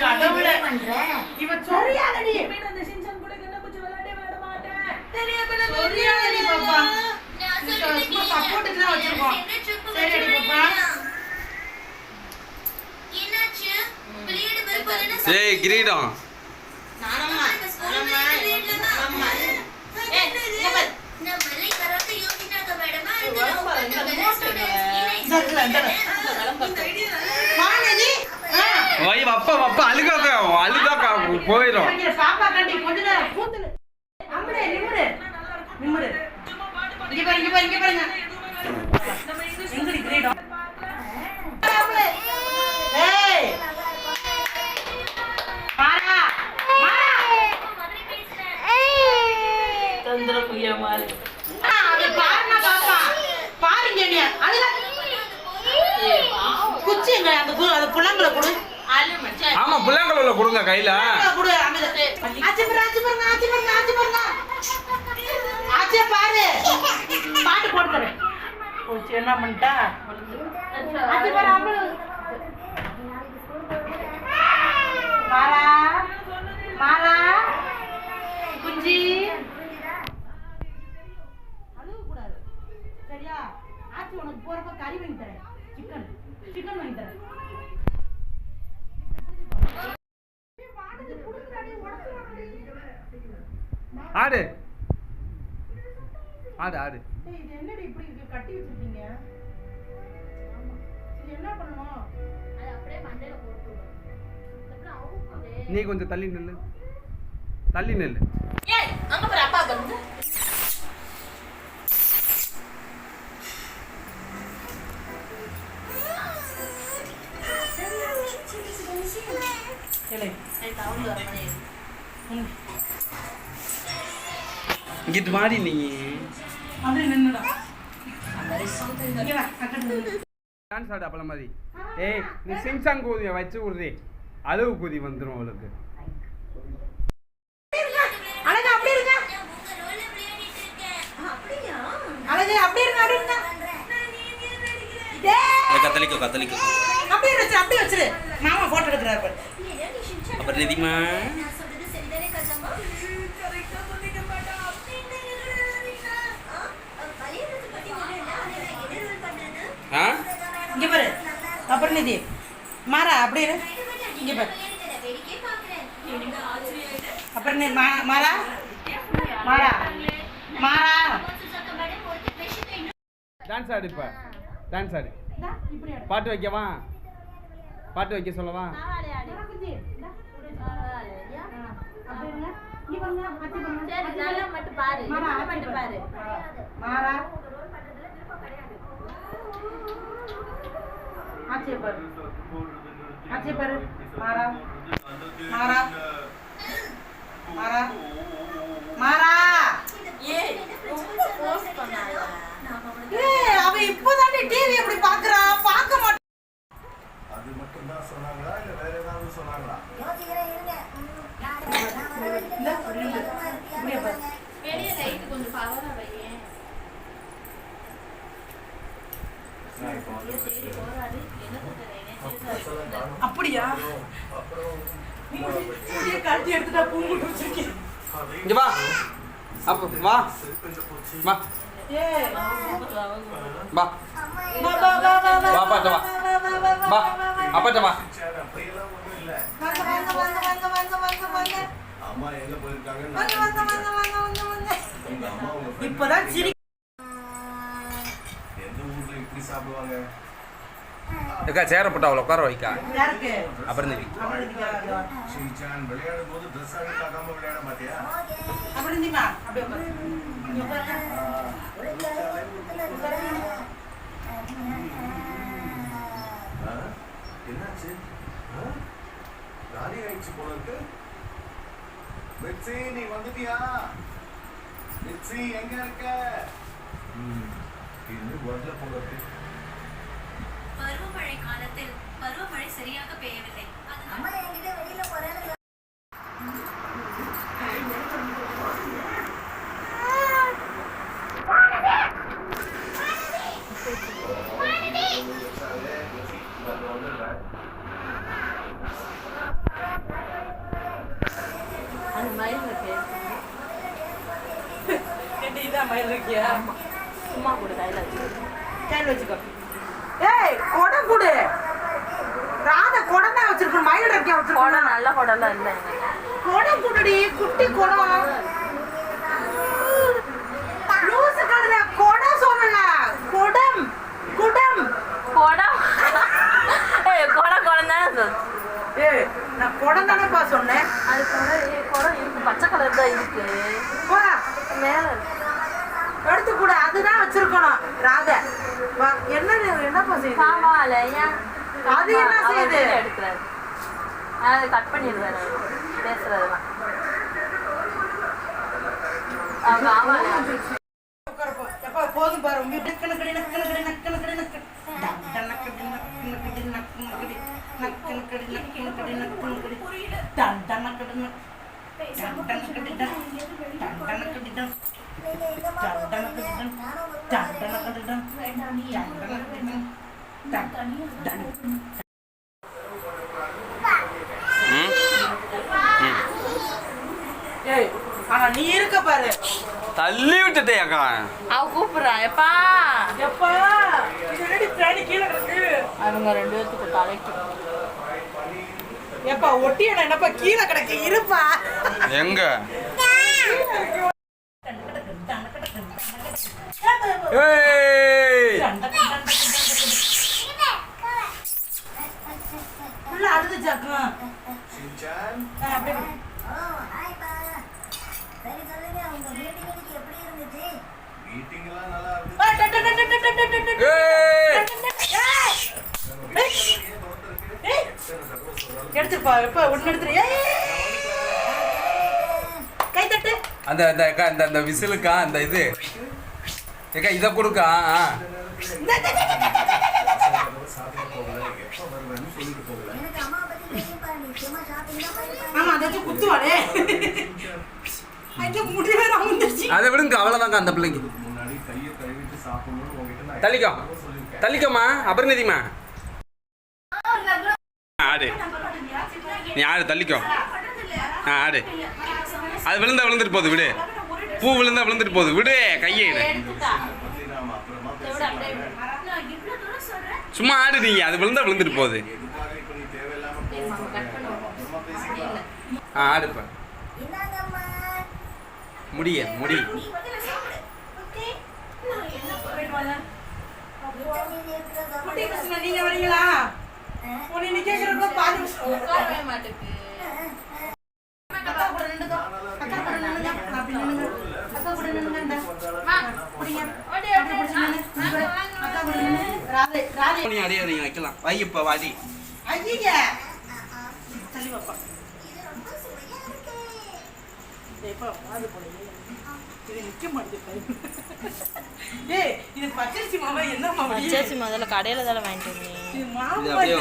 கடவுளே பண்ற இவ சொரியாதடி அந்த சின்சன் கூட கண்ண பூச்சி விளையாட மாட்டேன் சொரியாதடி பாப்பா சும்மா சப்போர்ட்டுக்கு தான் வச்சிருக்கோம் சரிடி பாப்பா என்னாச்சு விளையாட வரப்போறேன்னு ஏய் கிரீடம் நானம்மா அம்மா ஏய் பாரு நான் மலை கராத்தே யோகினாக மேடமா இந்த மானதி வை வப்ப அழுகாக்கா போயிடும் பாப்பா கண்டி கொஞ்ச நேரம் கூத்துது அம்முடே நிம்முடு இங்க பாருங்க எங்கடி கிரீடம் ஏய் மாரா தந்திர புய்யா மாதிரி அது பாருங்க பாப்பா பாருங்க நீ அதுல குச்சி எங்க அந்த அது புள்ளங்கள கொடு ஆமா புள்ளாங்கல்ல கொடுங்க கையில கொடு ஆச்சி பாருங்க ஆச்சி பாரு பாட்டு போடுறேன் ஓச்சி என்ன பண்ணிட்டா ஆச்சி பாரு அம்மா மாரா குஞ்சி அழுவ கூடாது சரியா ஆச்சி உனக்கு போறப்ப கறி வாங்கி தரேன் சிக்கன் வாங்கி தரேன் ஆடு இது என்னடி இப்படி இருக்கு கட்டி வச்சிருக்கீங்க இது என்ன பண்ணணும் அது அப்படியே மண்டையில போட்டு அப்புறம் அவுக்குதே நீ கொஞ்சம் தள்ளி நில்லு ஏய் அங்க பாரு அப்பா வந்து ஏலே டவுன்ல வர மணி இங்கிட்டு மாடி நீ அப்படியே நின்னுடா இங்க வா அக்கட்டு டான்ஸ் ஆடு அப்பள மாதிரி ஏய் நீ சிங்சாங் கூதிய வச்சு விடுறே அளவு கூதி வந்துடும் அவளுக்கு அழகா அப்படி இருங்க உங்க ரோல்ல விளையாடிட்டு இருக்கேன் அப்படியா அழகா அப்படி இருங்க டேய் கத்தலிக்கோ அப்படியே வச்சிரு மாமா போட்டோ எடுக்கறாரு பாரு ஏன் நீ சின்சன் அப்புறம் நிதிமா நான் சொல்றது சரிதானே கதம்மா கரெக்ட்டா சொல்லிட்ட மாட்டா அப்படின்னு எழுதுறீங்களா பழையது பத்தி ஒண்ணு இல்ல நான் என்ன ரோல் பண்றேன்னு ஆ இங்க பாரு அப்புறம் நிதி மாறா அப்படியே இரு. இங்க பாரு வேடிக்கை பாக்குறேன் எனக்கு ஆச்சரியம் அப்புறம் நீ மாறா சத்தம் மேடம் ஒரு பேசிட்டு டான்ஸ் ஆடு இப்ப டான்ஸ் ஆடு இப்படி ஆடு பாட்டு வைக்கவா பாட்டு வைக்க சொல்லவா குஞ்சி அப்படியே இருங்க இங்க பாருங்க அத்தி பாருங்க சரி நல்லா மட்டும் பாரு மாறா மட்டும் பாரு மாறா ஆச்சே பாரு மாறா ஏய் ரொம்ப போஸ்ட் பண்ணாத ஏய் அவ இப்போதானே டிவி எப்படி பாக்குறா பார்க்க மாட்டா அது மட்டும் தான் சொன்னாங்களா இல்ல வேற ஏதாவது சொன்னாங்களா இல்ல இப்படியே பாரு வெளிய லைட் கொஞ்சம் பவரா வையே தேடி போறாரு என்ன சொல்றேன் அப்படியா அப்புறம் நீ காட்டி எடுத்துட்டா பூங்குட்டு வச்சிருக்கேன் இங்க வா அப்ப வா ஏய் வா வா பாட்டு வா அப்பாட்ட வா அப்படியெல்லாம் ஒண்ணும் இல்ல வாங்க அம்மா எங்க போயிருக்காங்க உங்க அம்மா உங்க friend இப்பதான் சிரி எந்த ஊர்ல இப்படி சாப்பிடுவாங்க ஏக்கா சேர போட்டு அவளை உட்கார வைக்கா யாருக்கு அப்புறம் நிதி ஷின்சான் விளையாடும் போது ட்ரெஸ் அழுக்காகாம விளையாட மாட்டியா அப்படி நிமா அப்படியே உட்காரு. இங்க உட்காருங்க. என்னாச்சு காலி ஆயிடுச்சு போல இருக்கு மிட்சி நீ வந்துட்டியா மிட்சி எங்க இருக்க இன்னும் வரல போல இருக்கு பருவமழை காலத்தில் பருவமழை சரியாக பெய்யவில்லை அம்மா என்கிட்ட வெளியில போறேன்னு மயில் இருக்கு. என்ன இதான் மயில் இருக்கியா? சும்மா கூட கையில் வச்சு. கையில் வச்சுக்கோ. ஏய் குடம் கொடு. ராதா குடம் தான் வச்சிருக்கோம். மயில் இருக்கியா வச்சிருக்கோம். குடம் நல்ல குடம்லாம் இல்லை. குடம் குடுடி, குட்டி குடம். லூசு கழுதை குடம் சொல்லல. குடம் குடம். குடம் குடம் குடம் தானே சொல். ஏய் நான் குடம் தானேப்பா சொன்னேன். அது குடம் இருக்கு, பச்சை கலர் தான் இருக்கு. வா மேலே எடுத்து கூட அதுதான் வச்சிருக்கணும். ராதா வா. என்னப்பா செய்யுது? பாமால ஏன் அது என்ன செய்யுது? எடுக்கிறாரு. அது கட் பண்ணிடுவாரு பேசுறதுலாம். அவங்க ஆமால எப்பா போதும் பாரு. உங்க நக்கன கடி நக்கன கடி நக்கன கடி நக்கன நக்கன கடி நக்கன கடி நக்கன கடி நக்கன கடி நக்கன கடி நக்கன கடி டன் டன் கடி டன் டன் கடி டன் டன் கடி டன் டன் கடி டன் டன் கடி டன் ஏய் ஆனா நீ இருக்க பாரு. தள்ளி விட்டுட்டே அக்கா. அவ கூப்பிடுறா. எப்பா எப்பா இது ரெடி பிராணி கீழே கிடக்கு. அவங்க 2 பேத்துக்கு தலைக்கு. எப்பா ஒட்டியடா என்னப்பா கீழே கிடக்கு. இருப்பா எங்க ஏய் உள்ள அழுதுச்சாக்கும். சின்சான் அப்படியே சரி சொல்லுங்க உங்க மீட்டிங் இன்னைக்கு எப்படி இருந்துச்சு? மீட்டிங் எல்லாம் நல்லா இருந்துச்சு. எடுத்துப்பா. எப்ப ஒண்ணு எடுத்துரு. கை தட்டு. அந்த அந்த அக்கா அந்த அந்த விசிலுக்கா அந்த இது ஏக்கா இதை கொடுக்கா. எனக்கு அம்மா பத்தி தெரியும் பாருங்க. சும்மா ஷாப்பிங் தான் போயிருப்பாங்க. ஆமா அதை குத்துவாடே. ஐயோ முடி வேற வந்துருச்சு. அதை விடுங்க அவ்வளோதாங்க அந்த பிள்ளைக்கு. முன்னாடி கையை கழுவிட்டு சாப்பிடணும்னு உங்ககிட்ட நான் தள்ளிக்கோ தள்ளிக்கோமா. அப்புறம் நிதிமா ஆடு. நீ ஆடு தள்ளிக்கோ. ஆடு. அது விழுந்துட்டு போகுது விடு. பூ விழுந்துட்டு போகுது விடு. கையை நாம அப்புறமா சும்மா ஆடு. நீங்க அது விழுந்துட்டு போகுது. எதுக்காக இப்ப நீ தேவையில்லாம அப்புறமா பேசிக்கலாம். ஆடுப்பா. இந்தாங்கம்மா. முடிய முடி. நீ முதல்ல சாப்பிடு. ஓகே. விட்டமின் இருக்கிற குட்டி சாப்பாடு. கிருஷ்ணா நீங்க வரீங்களா? உன்னை நீ கேக்குறப்ப பாதி உட்காரவே மாட்டேங்குது. அக்கா கூட நின்னுங்க. அக்கா கூட நின்னுங்க. அப்படி நின்னுங்க. அக்கா கூட நின்னுங்க. புடிங்க. ஓடி அப்படி புடிச்சு நின்னு. அக்கா கூட நின்னு. ராதே ராதே. நீ அடியாதீங்க வைக்கலாம். வைப்பா வாடி. ஐயய்ய. தள்ளி வாப்பா. இது ரொம்ப சுவையா இருக்கு. டேய்ப்பா வாது போடு. இது நிக்க மாட்டேங்குது. ஏய் இது பச்சரிசி மாமா என்ன மாமா? பச்சரிசி முதல்ல கடையில தானே வாங்கிட்டு வந்தேன். இது இது மாமா அப்படியே